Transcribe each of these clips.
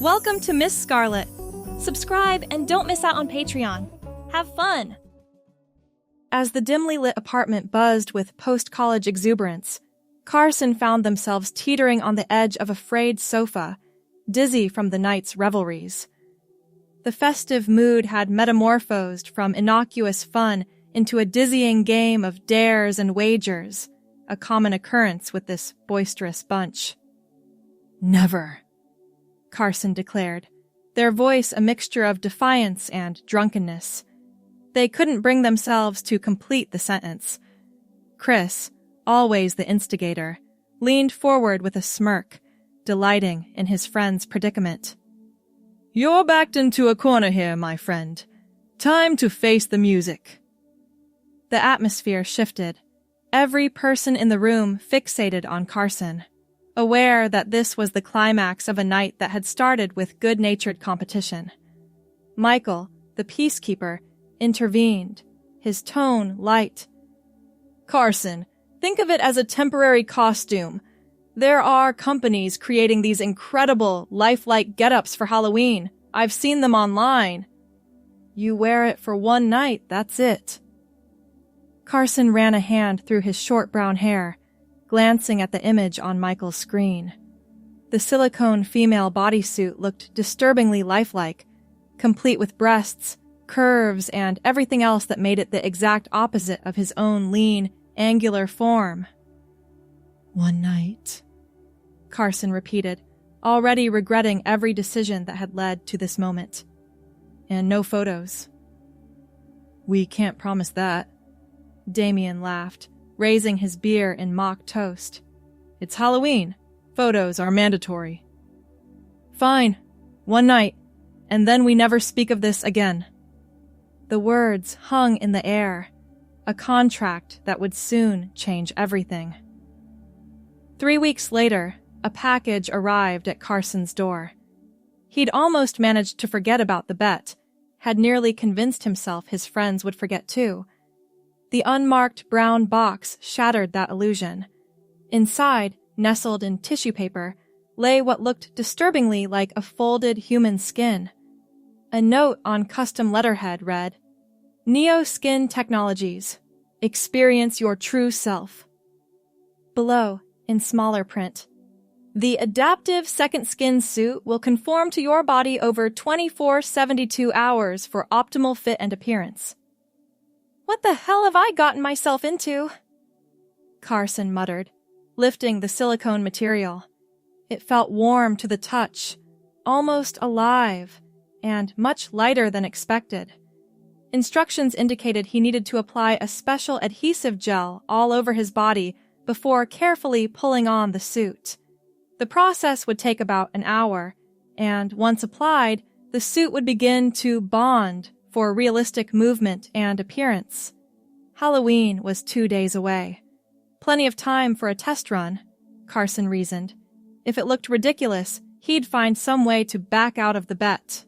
Welcome to Miss Scarlett. Subscribe and don't miss out on Patreon. Have fun! As the dimly lit apartment buzzed with post-college exuberance, Carson found themselves teetering on the edge of a frayed sofa, dizzy from the night's revelries. The festive mood had metamorphosed from innocuous fun into a dizzying game of dares and wagers, a common occurrence with this boisterous bunch. "Never," Carson declared, their voice a mixture of defiance and drunkenness. They couldn't bring themselves to complete the sentence. Chris, always the instigator, leaned forward with a smirk, delighting in his friend's predicament. "You're backed into a corner here, my friend. Time to face the music." The atmosphere shifted, every person in the room fixated on Carson, aware that this was the climax of a night that had started with good-natured competition. Michael, the peacekeeper, intervened, his tone light. "Carson, think of it as a temporary costume. There are companies creating these incredible, lifelike get-ups for Halloween. I've seen them online. You wear it for one night, that's it." Carson ran a hand through his short brown hair, glancing at the image on Michael's screen. The silicone female bodysuit looked disturbingly lifelike, complete with breasts, curves, and everything else that made it the exact opposite of his own lean, angular form. "One night," Carson repeated, already regretting every decision that had led to this moment. "And no photos." "We can't promise that." Damien laughed, raising his beer in mock toast. "It's Halloween. Photos are mandatory." "Fine. One night, and then we never speak of this again." The words hung in the air, a contract that would soon change everything. 3 weeks later, a package arrived at Carson's door. He'd almost managed to forget about the bet, had nearly convinced himself his friends would forget too. The unmarked brown box shattered that illusion. Inside, nestled in tissue paper, lay what looked disturbingly like a folded human skin. A note on custom letterhead read, "Neo Skin Technologies. Experience your true self." Below, in smaller print, "The adaptive second skin suit will conform to your body over 24-72 hours for optimal fit and appearance." "What the hell have I gotten myself into?" Carson muttered, lifting the silicone material. It felt warm to the touch, almost alive, and much lighter than expected. Instructions indicated he needed to apply a special adhesive gel all over his body before carefully pulling on the suit. The process would take about an hour, and once applied, the suit would begin to bond for realistic movement and appearance. Halloween was 2 days away. Plenty of time for a test run, Carson reasoned. If it looked ridiculous, he'd find some way to back out of the bet.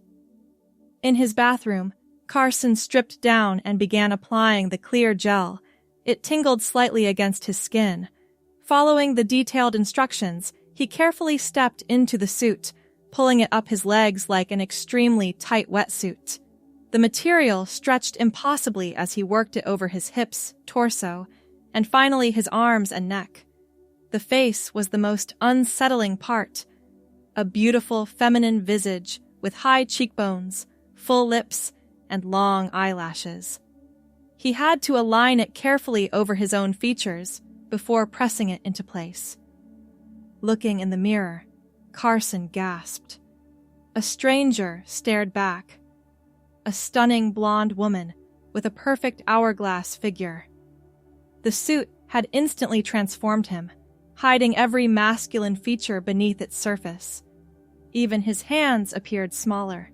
In his bathroom, Carson stripped down and began applying the clear gel. It tingled slightly against his skin. Following the detailed instructions, he carefully stepped into the suit, pulling it up his legs like an extremely tight wetsuit. The material stretched impossibly as he worked it over his hips, torso, and finally his arms and neck. The face was the most unsettling part. A beautiful feminine visage with high cheekbones, full lips, and long eyelashes. He had to align it carefully over his own features before pressing it into place. Looking in the mirror, Carson gasped. A stranger stared back. A stunning blonde woman with a perfect hourglass figure. The suit had instantly transformed him, hiding every masculine feature beneath its surface. Even his hands appeared smaller,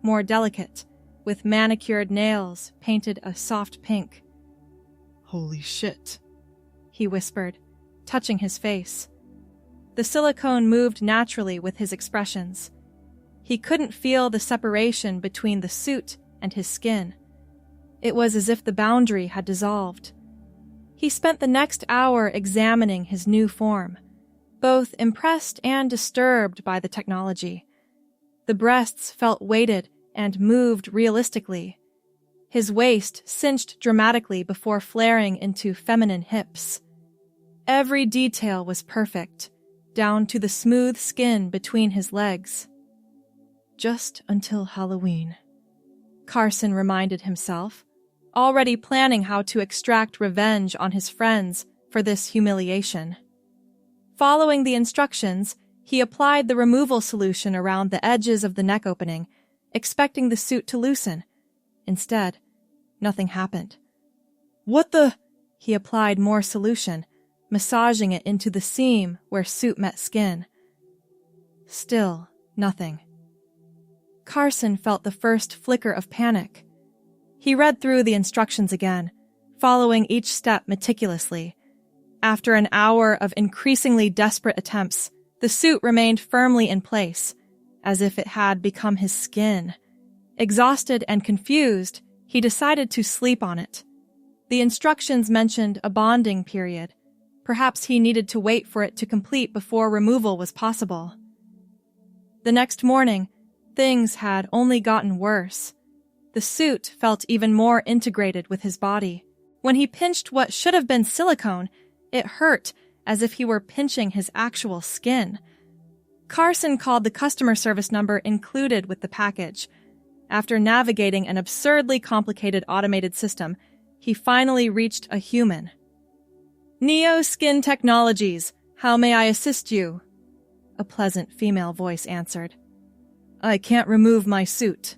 more delicate, with manicured nails painted a soft pink. "Holy shit," he whispered, touching his face. The silicone moved naturally with his expressions. He couldn't feel the separation between the suit and his skin. It was as if the boundary had dissolved. He spent the next hour examining his new form, both impressed and disturbed by the technology. The breasts felt weighted and moved realistically. His waist cinched dramatically before flaring into feminine hips. Every detail was perfect, down to the smooth skin between his legs. Just until Halloween, Carson reminded himself, already planning how to extract revenge on his friends for this humiliation. Following the instructions, he applied the removal solution around the edges of the neck opening, expecting the suit to loosen. Instead, nothing happened. "What the?" He applied more solution, massaging it into the seam where suit met skin. Still nothing. Carson felt the first flicker of panic. He read through the instructions again, following each step meticulously. After an hour of increasingly desperate attempts, the suit remained firmly in place, as if it had become his skin. Exhausted and confused, he decided to sleep on it. The instructions mentioned a bonding period. Perhaps he needed to wait for it to complete before removal was possible. The next morning, things had only gotten worse. The suit felt even more integrated with his body. When he pinched what should have been silicone, it hurt as if he were pinching his actual skin. Carson called the customer service number included with the package. After navigating an absurdly complicated automated system, he finally reached a human. "Neo Skin Technologies, how may I assist you?" A pleasant female voice answered. "I can't remove my suit,"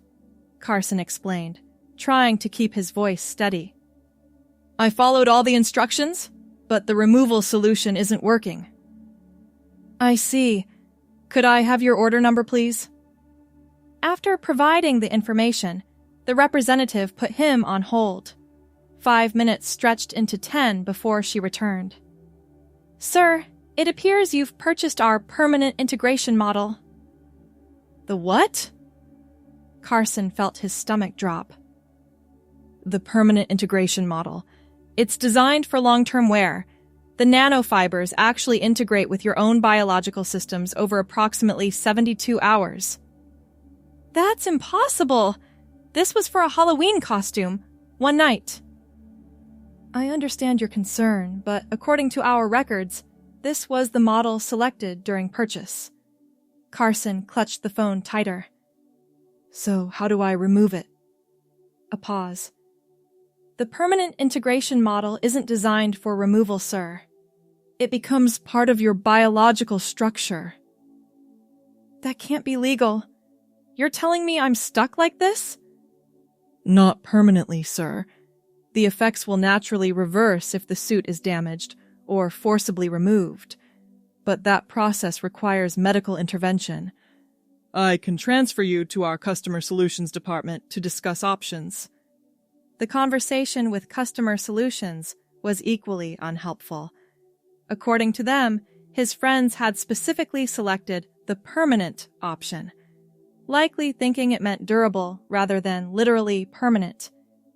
Carson explained, trying to keep his voice steady. "I followed all the instructions, but the removal solution isn't working." "I see. Could I have your order number, please?" After providing the information, the representative put him on hold. 5 minutes stretched into 10 before she returned. "Sir, it appears you've purchased our permanent integration model." "The what?" Carson felt his stomach drop. "The permanent integration model. It's designed for long-term wear. The nanofibers actually integrate with your own biological systems over approximately 72 hours. "That's impossible! This was for a Halloween costume, one night." "I understand your concern, but according to our records, this was the model selected during purchase." Carson clutched the phone tighter. "So how do I remove it?" A pause. "The permanent integration model isn't designed for removal, sir. It becomes part of your biological structure." "That can't be legal. You're telling me I'm stuck like this?" "Not permanently, sir. The effects will naturally reverse if the suit is damaged or forcibly removed. But that process requires medical intervention. I can transfer you to our customer solutions department to discuss options." The conversation with customer solutions was equally unhelpful. According to them, his friends had specifically selected the permanent option, likely thinking it meant durable rather than literally permanent.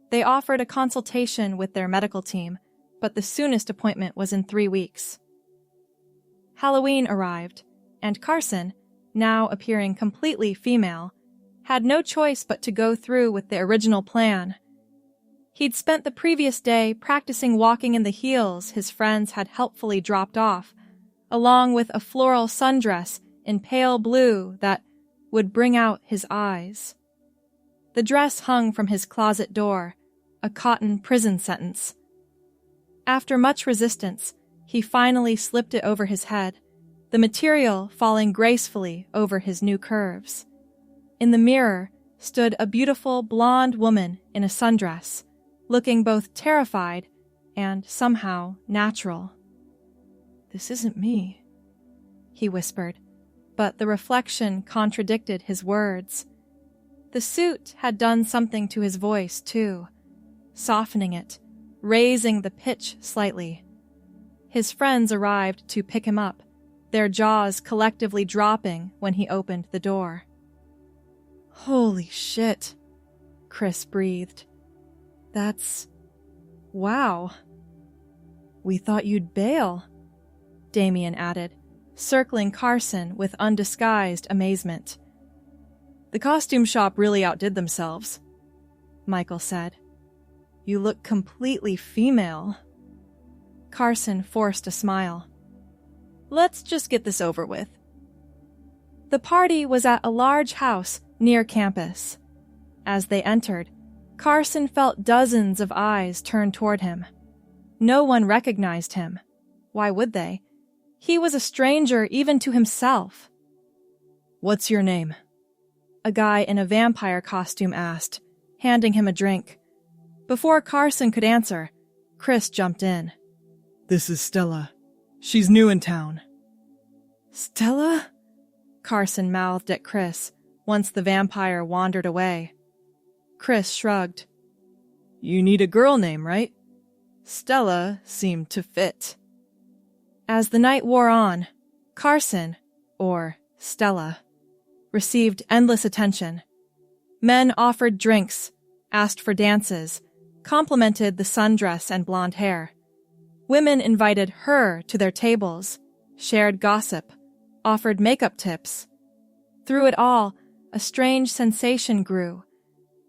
They offered a consultation with their medical team, but the soonest appointment was in 3 weeks. Halloween arrived, and Carson, now appearing completely female, had no choice but to go through with the original plan. He'd spent the previous day practicing walking in the heels his friends had helpfully dropped off, along with a floral sundress in pale blue that would bring out his eyes. The dress hung from his closet door, a cotton prison sentence. After much resistance, he finally slipped it over his head, the material falling gracefully over his new curves. In the mirror stood a beautiful blonde woman in a sundress, looking both terrified and somehow natural. "This isn't me," he whispered, but the reflection contradicted his words. The suit had done something to his voice, too, softening it, raising the pitch slightly. His friends arrived to pick him up, their jaws collectively dropping when he opened the door. "Holy shit," Chris breathed. "That's... wow." "We thought you'd bail," Damien added, circling Carson with undisguised amazement. The costume shop really outdid themselves, Michael said. You look completely female. Carson forced a smile. Let's just get this over with. The party was at a large house near campus. As they entered, Carson felt dozens of eyes turn toward him. No one recognized him. Why would they? He was a stranger even to himself. What's your name? A guy in a vampire costume asked, handing him a drink. Before Carson could answer, Chris jumped in. This is Stella. She's new in town. Stella? Carson mouthed at Chris once the vampire wandered away. Chris shrugged. You need a girl name, right? Stella seemed to fit. As the night wore on, Carson, or Stella, received endless attention. Men offered drinks, asked for dances, complimented the sundress and blonde hair. Women invited her to their tables, shared gossip, offered makeup tips. Through it all, a strange sensation grew.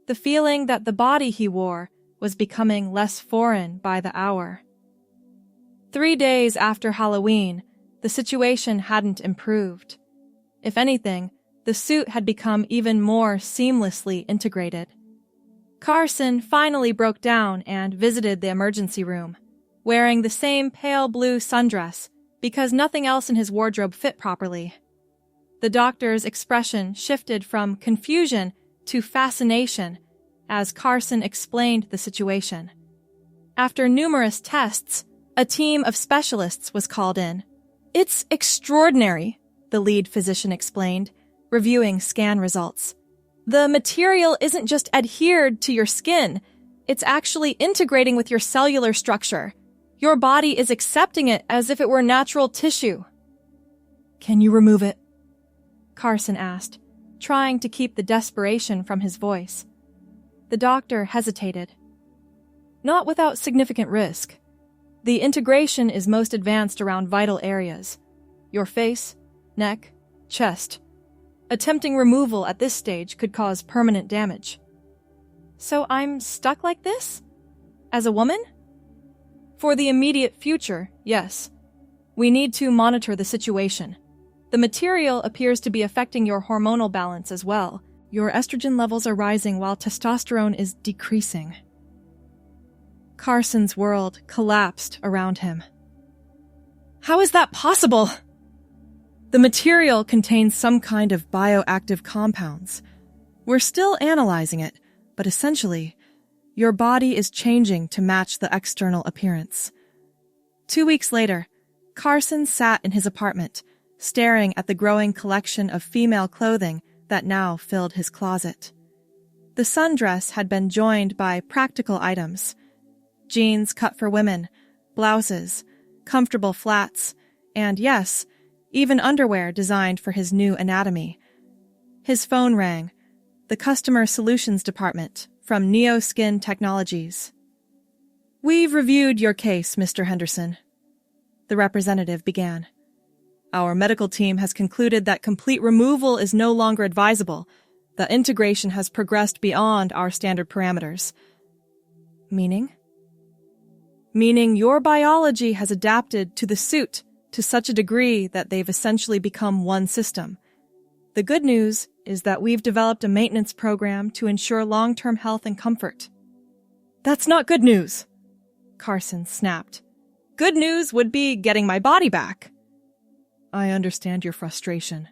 The feeling that the body he wore was becoming less foreign by the hour. 3 days after Halloween, the situation hadn't improved. If anything, the suit had become even more seamlessly integrated. Carson finally broke down and visited the emergency room, wearing the same pale blue sundress because nothing else in his wardrobe fit properly. The doctor's expression shifted from confusion to fascination as Carson explained the situation. After numerous tests, a team of specialists was called in. It's extraordinary, the lead physician explained, reviewing scan results. The material isn't just adhered to your skin, it's actually integrating with your cellular structure. Your body is accepting it as if it were natural tissue. Can you remove it? Carson asked, trying to keep the desperation from his voice. The doctor hesitated. Not without significant risk. The integration is most advanced around vital areas. Your face, neck, chest. Attempting removal at this stage could cause permanent damage. So I'm stuck like this? As a woman? For the immediate future, yes. We need to monitor the situation. The material appears to be affecting your hormonal balance as well. Your estrogen levels are rising while testosterone is decreasing. Carson's world collapsed around him. How is that possible? The material contains some kind of bioactive compounds. We're still analyzing it, but essentially, your body is changing to match the external appearance. 2 weeks later, Carson sat in his apartment, staring at the growing collection of female clothing that now filled his closet. The sundress had been joined by practical items: jeans cut for women, blouses, comfortable flats, and yes, even underwear designed for his new anatomy. His phone rang. The Customer Solutions Department from Neo Skin Technologies. We've reviewed your case, Mr. Henderson. The representative began. Our medical team has concluded that complete removal is no longer advisable. The integration has progressed beyond our standard parameters. Meaning? Meaning your biology has adapted to the suit to such a degree that they've essentially become one system. The good news is that we've developed a maintenance program to ensure long-term health and comfort. That's not good news, Carson snapped. Good news would be getting my body back. I understand your frustration.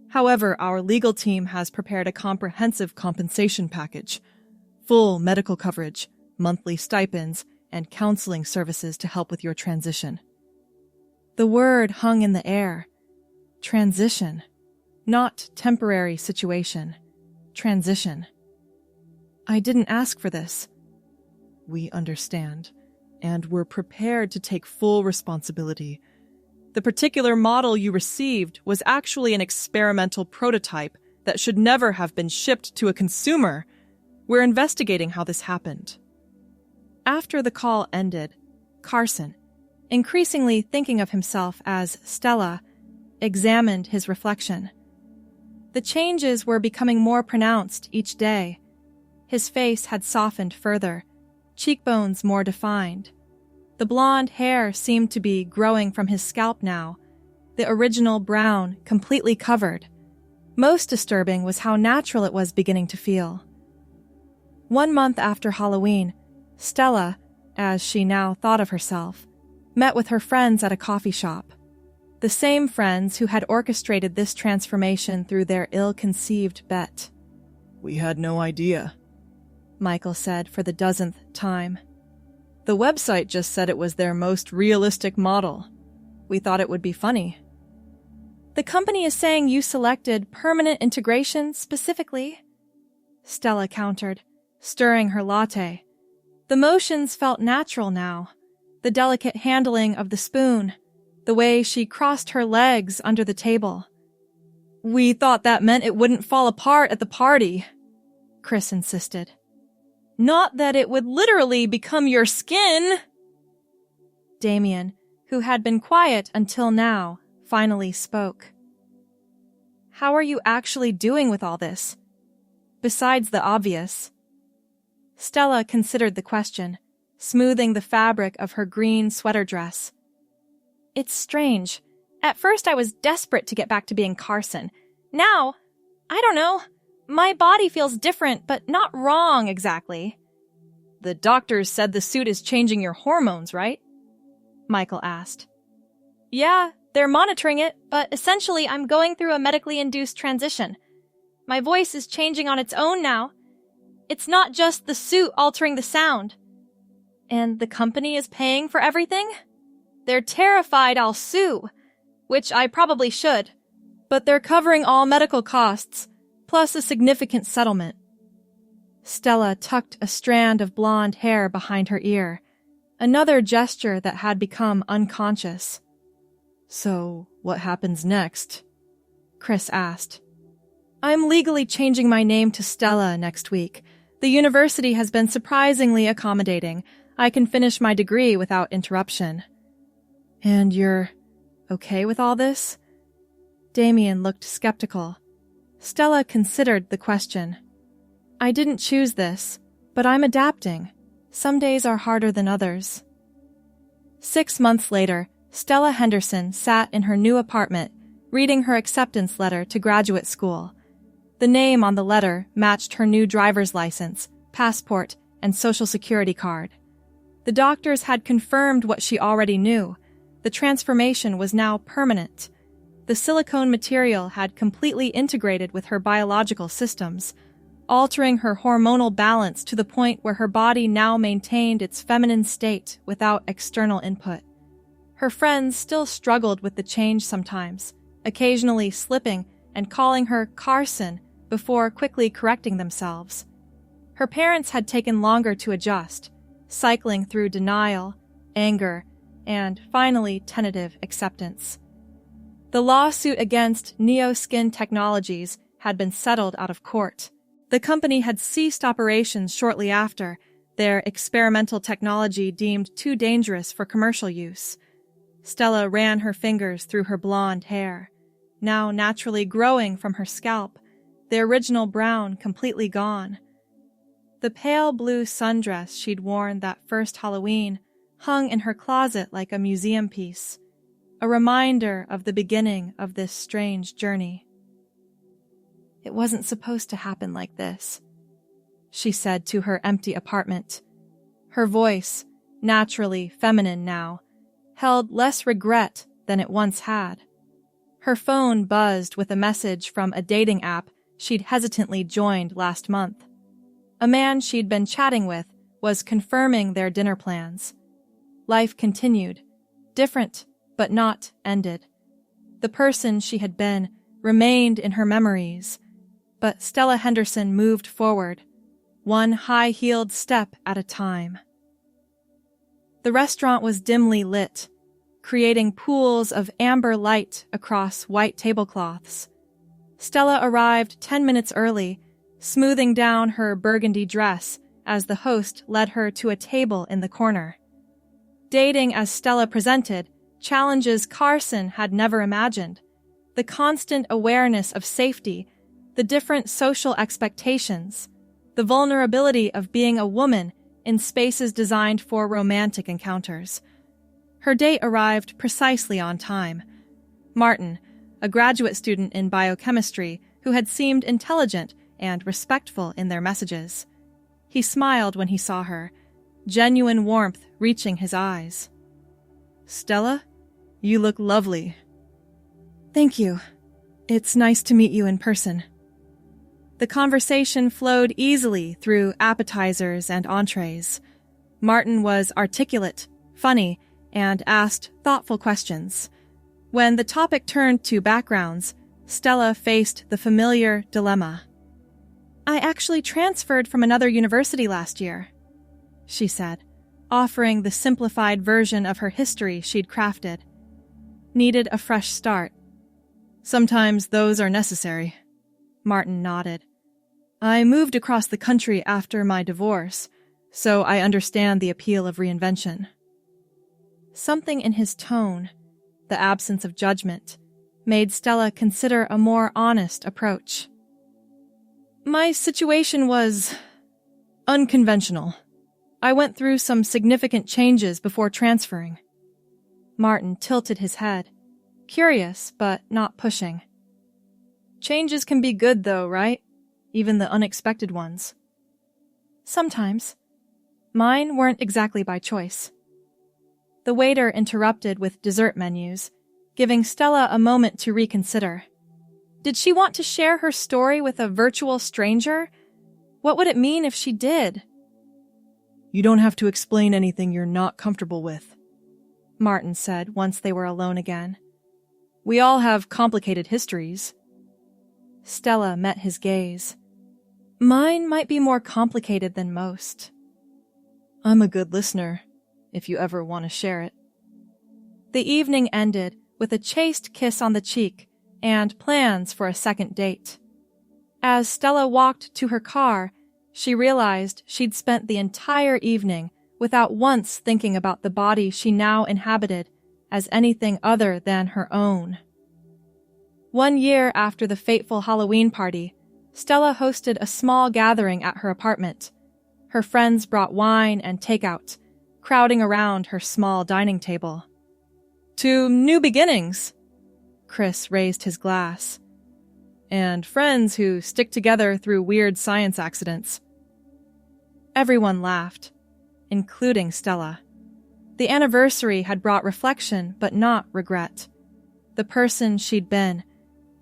However, our legal team has prepared a comprehensive compensation package. Full medical coverage, monthly stipends, and counseling services to help with your transition. The word hung in the air. Transition. Not temporary situation. Transition. I didn't ask for this. We understand, and we're prepared to take full responsibility. The particular model you received was actually an experimental prototype that should never have been shipped to a consumer. We're investigating how this happened. After the call ended, Carson, increasingly thinking of himself as Stella, examined his reflection. The changes were becoming more pronounced each day. His face had softened further, cheekbones more defined. The blonde hair seemed to be growing from his scalp now, the original brown completely covered. Most disturbing was how natural it was beginning to feel. 1 month after Halloween, Stella, as she now thought of herself, met with her friends at a coffee shop. The same friends who had orchestrated this transformation through their ill-conceived bet. "We had no idea," Michael said for the 10th time. "The website just said it was their most realistic model. We thought it would be funny." "The company is saying you selected permanent integration specifically," Stella countered, stirring her latte. The motions felt natural now. The delicate handling of the spoon, the way she crossed her legs under the table. "We thought that meant it wouldn't fall apart at the party," Chris insisted. "Not that it would literally become your skin." Damien, who had been quiet until now, finally spoke. "How are you actually doing with all this? Besides the obvious." Stella considered the question, smoothing the fabric of her green sweater dress. "It's strange. At first I was desperate to get back to being Carson. Now, I don't know. My body feels different, but not wrong exactly." "The doctors said the suit is changing your hormones, right?" Michael asked. "Yeah, they're monitoring it, but essentially I'm going through a medically induced transition. My voice is changing on its own now. It's not just the suit altering the sound. And the company is paying for everything? They're terrified I'll sue, which I probably should, but they're covering all medical costs, plus a significant settlement." Stella tucked a strand of blonde hair behind her ear, another gesture that had become unconscious. "So, what happens next?" Chris asked. "I'm legally changing my name to Stella next week. The university has been surprisingly accommodating. I can finish my degree without interruption." "And you're okay with all this?" Damien looked skeptical. Stella considered the question. "I didn't choose this, but I'm adapting. Some days are harder than others." 6 months later, Stella Henderson sat in her new apartment, reading her acceptance letter to graduate school. The name on the letter matched her new driver's license, passport, and social security card. The doctors had confirmed what she already knew. The transformation was now permanent. The silicone material had completely integrated with her biological systems, altering her hormonal balance to the point where her body now maintained its feminine state without external input. Her friends still struggled with the change sometimes, occasionally slipping and calling her Carson before quickly correcting themselves. Her parents had taken longer to adjust, cycling through denial, anger, and finally tentative acceptance. The lawsuit against Neoskin Technologies had been settled out of court. The company had ceased operations shortly after, their experimental technology deemed too dangerous for commercial use. Stella ran her fingers through her blonde hair, now naturally growing from her scalp, the original brown completely gone. The pale blue sundress she'd worn that first Halloween hung in her closet like a museum piece, a reminder of the beginning of this strange journey. "It wasn't supposed to happen like this," she said to her empty apartment. Her voice, naturally feminine now, held less regret than it once had. Her phone buzzed with a message from a dating app she'd hesitantly joined last month. A man she'd been chatting with was confirming their dinner plans. Life continued, different but not ended. The person she had been remained in her memories, but Stella Henderson moved forward, one high-heeled step at a time. The restaurant was dimly lit, creating pools of amber light across white tablecloths. Stella arrived 10 minutes early, smoothing down her burgundy dress as the host led her to a table in the corner. Dating as Stella presented challenges Carson had never imagined. The constant awareness of safety the different social expectations, the vulnerability of being a woman in spaces designed for romantic encounters. Her date arrived precisely on time. Martin, a graduate student in biochemistry who had seemed intelligent and respectful in their messages. He smiled when he saw her, genuine warmth reaching his eyes. "Stella, you look lovely." "Thank you. It's nice to meet you in person." The conversation flowed easily through appetizers and entrees. Martin was articulate, funny, and asked thoughtful questions. When the topic turned to backgrounds, Stella faced the familiar dilemma. "I actually transferred from another university last year," she said, offering the simplified version of her history she'd crafted. Needed a fresh start. "Sometimes those are necessary." Martin nodded. "I moved across the country after my divorce, so I understand the appeal of reinvention." Something in his tone, the absence of judgment, made Stella consider a more honest approach. "My situation was unconventional. I went through some significant changes before transferring." Martin tilted his head, curious but not pushing. "Changes can be good though, right? Even the unexpected ones." "Sometimes. Mine weren't exactly by choice." The waiter interrupted with dessert menus, giving Stella a moment to reconsider. Did she want to share her story with a virtual stranger? What would it mean if she did? "You don't have to explain anything you're not comfortable with," Martin said once they were alone again. "We all have complicated histories." Stella met his gaze. Mine might be more complicated than most. "I'm a good listener, if you ever want to share it." The evening ended with a chaste kiss on the cheek and plans for a second date. As Stella walked to her car, she realized she'd spent the entire evening without once thinking about the body she now inhabited as anything other than her own. 1 year after the fateful Halloween party, Stella hosted a small gathering at her apartment. Her friends brought wine and takeout, crowding around her small dining table. "To new beginnings," Chris raised his glass. "And friends who stick together through weird science accidents." Everyone laughed, including Stella. The anniversary had brought reflection but not regret. The person she'd been,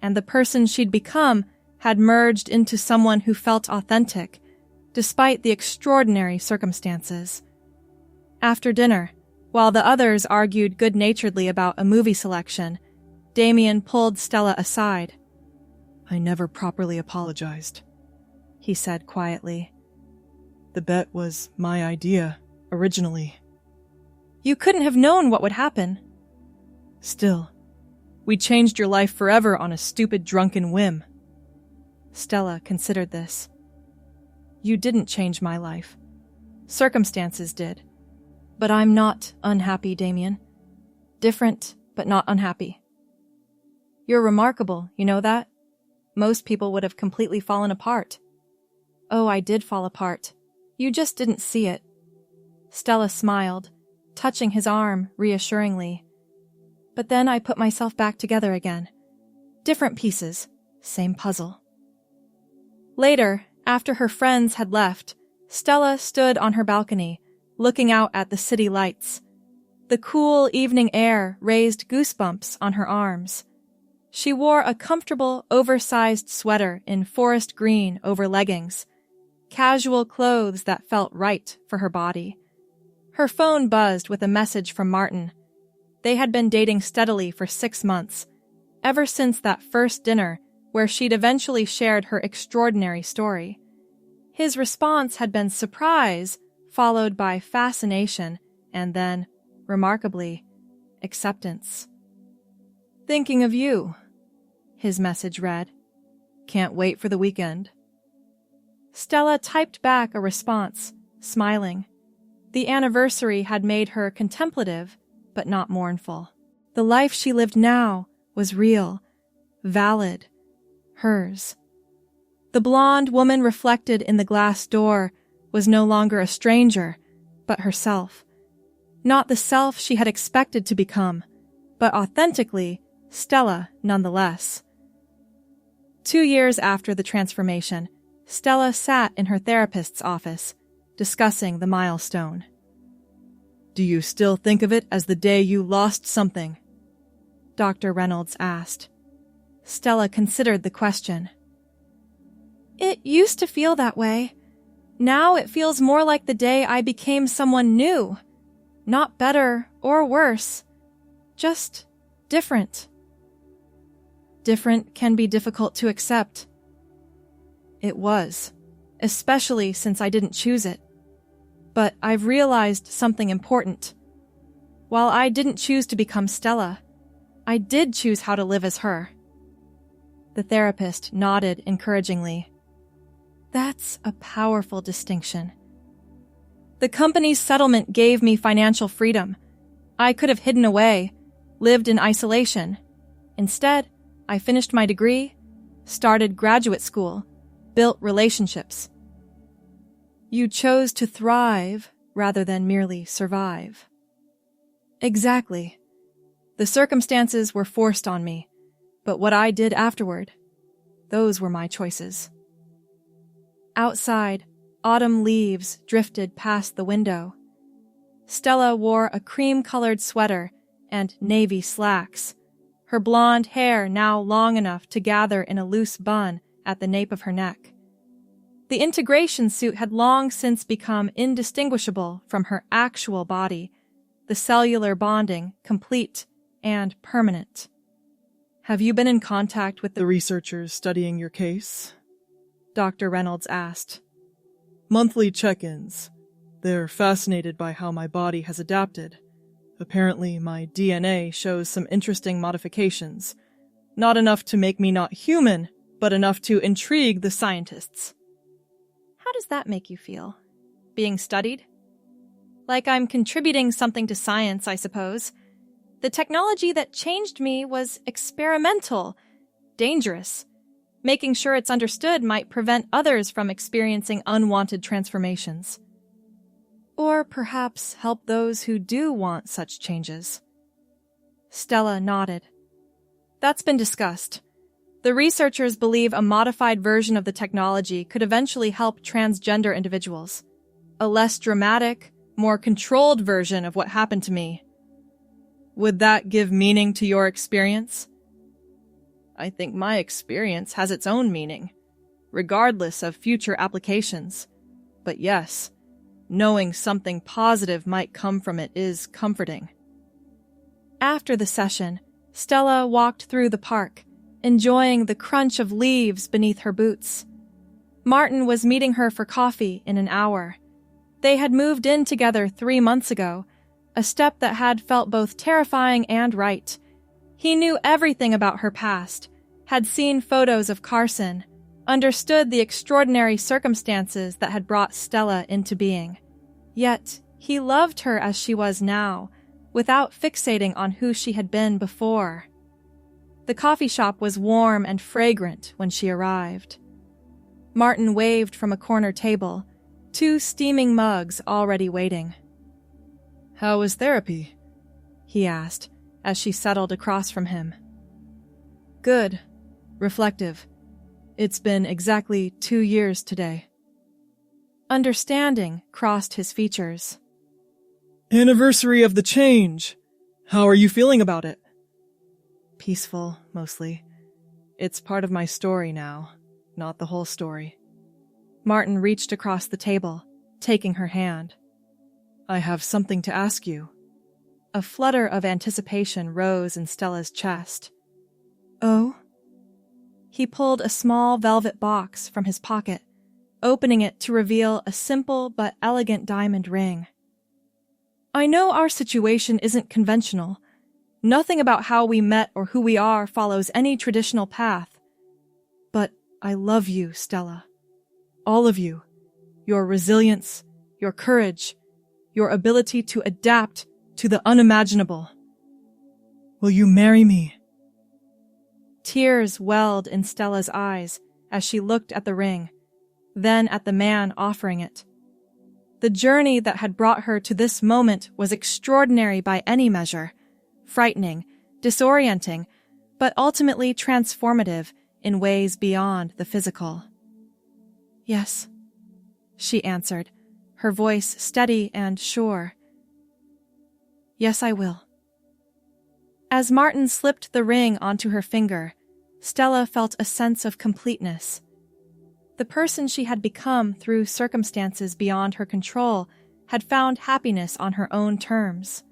and the person she'd become, had merged into someone who felt authentic, despite the extraordinary circumstances. After dinner, while the others argued good-naturedly about a movie selection, Damien pulled Stella aside. "I never properly apologized," he said quietly. "The bet was my idea, originally." "You couldn't have known what would happen." "Still, we changed your life forever on a stupid drunken whim." Stella considered this. "You didn't change my life. Circumstances did. But I'm not unhappy, Damien. Different, but not unhappy. You're remarkable, you know that? Most people would have completely fallen apart." "Oh, I did fall apart. You just didn't see it." Stella smiled, touching his arm reassuringly. "But then I put myself back together again. Different pieces, same puzzle." Later, after her friends had left, Stella stood on her balcony, looking out at the city lights. The cool evening air raised goosebumps on her arms. She wore a comfortable, oversized sweater in forest green over leggings, casual clothes that felt right for her body. Her phone buzzed with a message from Martin. They had been dating steadily for 6 months, ever since that first dinner where she'd eventually shared her extraordinary story. His response had been surprise, followed by fascination, and then, remarkably, acceptance. "Thinking of you," his message read. "Can't wait for the weekend." Stella typed back a response, smiling. The anniversary had made her contemplative, but not mournful. The life she lived now was real, valid, hers. The blonde woman reflected in the glass door was no longer a stranger, but herself. Not the self she had expected to become, but authentically, Stella nonetheless. 2 years after the transformation, Stella sat in her therapist's office, discussing the milestone. "Do you still think of it as the day you lost something?" Dr. Reynolds asked. Stella considered the question. "It used to feel that way. Now it feels more like the day I became someone new. Not better or worse. Just different." Different can be difficult to accept. It was, especially since I didn't choose it. But I've realized something important. While I didn't choose to become Stella, I did choose how to live as her. The therapist nodded encouragingly. That's a powerful distinction. The company's settlement gave me financial freedom. I could have hidden away, lived in isolation. Instead, I finished my degree, started graduate school, built relationships. You chose to thrive rather than merely survive. Exactly. The circumstances were forced on me, but what I did afterward, those were my choices. Outside, autumn leaves drifted past the window. Stella wore a cream-colored sweater and navy slacks, her blonde hair now long enough to gather in a loose bun at the nape of her neck. The integration suit had long since become indistinguishable from her actual body, the cellular bonding complete and permanent. "Have you been in contact with the researchers studying your case?" Dr. Reynolds asked. "Monthly check-ins. They're fascinated by how my body has adapted. Apparently, my DNA shows some interesting modifications. Not enough to make me not human, but enough to intrigue the scientists." How does that make you feel? Being studied? Like I'm contributing something to science, I suppose. The technology that changed me was experimental, dangerous. Making sure it's understood might prevent others from experiencing unwanted transformations. Or perhaps help those who do want such changes. Stella nodded. That's been discussed. The researchers believe a modified version of the technology could eventually help transgender individuals. A less dramatic, more controlled version of what happened to me. Would that give meaning to your experience? I think my experience has its own meaning, regardless of future applications. But yes, knowing something positive might come from it is comforting. After the session, Stella walked through the park, enjoying the crunch of leaves beneath her boots. Martin was meeting her for coffee in an hour. They had moved in together 3 months ago, a step that had felt both terrifying and right. He knew everything about her past, had seen photos of Carson, understood the extraordinary circumstances that had brought Stella into being. Yet, he loved her as she was now, without fixating on who she had been before. The coffee shop was warm and fragrant when she arrived. Martin waved from a corner table, 2 steaming mugs already waiting. "How was therapy?" he asked, as she settled across from him. "Good. Reflective. It's been exactly 2 years today." Understanding crossed his features. "Anniversary of the change. How are you feeling about it?" "Peaceful, mostly. It's part of my story now, not the whole story." Martin reached across the table, taking her hand. "I have something to ask you." A flutter of anticipation rose in Stella's chest. "Oh?" He pulled a small velvet box from his pocket, opening it to reveal a simple but elegant diamond ring. "I know our situation isn't conventional. Nothing about how we met or who we are follows any traditional path. But I love you, Stella. All of you. Your resilience, your courage, your ability to adapt to the unimaginable. Will you marry me?" Tears welled in Stella's eyes as she looked at the ring, then at the man offering it. The journey that had brought her to this moment was extraordinary by any measure, frightening, disorienting, but ultimately transformative in ways beyond the physical. "Yes," she answered, her voice steady and sure. "Yes, I will." As Martin slipped the ring onto her finger, Stella felt a sense of completeness. The person she had become through circumstances beyond her control had found happiness on her own terms.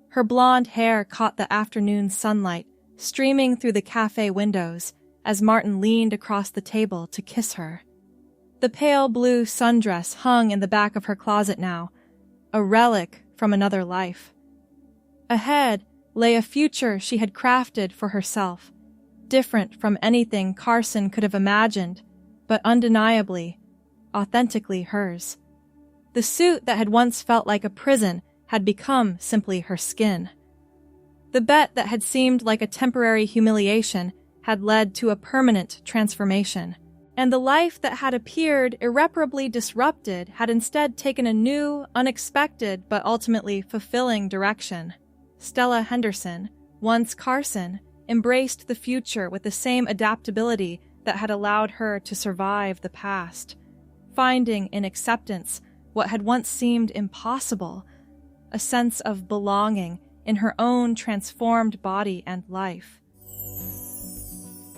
Her blonde hair caught the afternoon sunlight streaming through the cafe windows as Martin leaned across the table to kiss her. The pale blue sundress hung in the back of her closet now, a relic from another life. Ahead lay a future she had crafted for herself, different from anything Carson could have imagined, but undeniably, authentically hers. The suit that had once felt like a prison had become simply her skin. The bet that had seemed like a temporary humiliation had led to a permanent transformation, and the life that had appeared irreparably disrupted had instead taken a new, unexpected, but ultimately fulfilling direction. Stella Henderson, once Carson, embraced the future with the same adaptability that had allowed her to survive the past, finding in acceptance what had once seemed impossible, a sense of belonging in her own transformed body and life.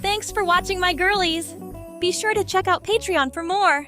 Thanks for watching, my girlies! Be sure to check out Patreon for more!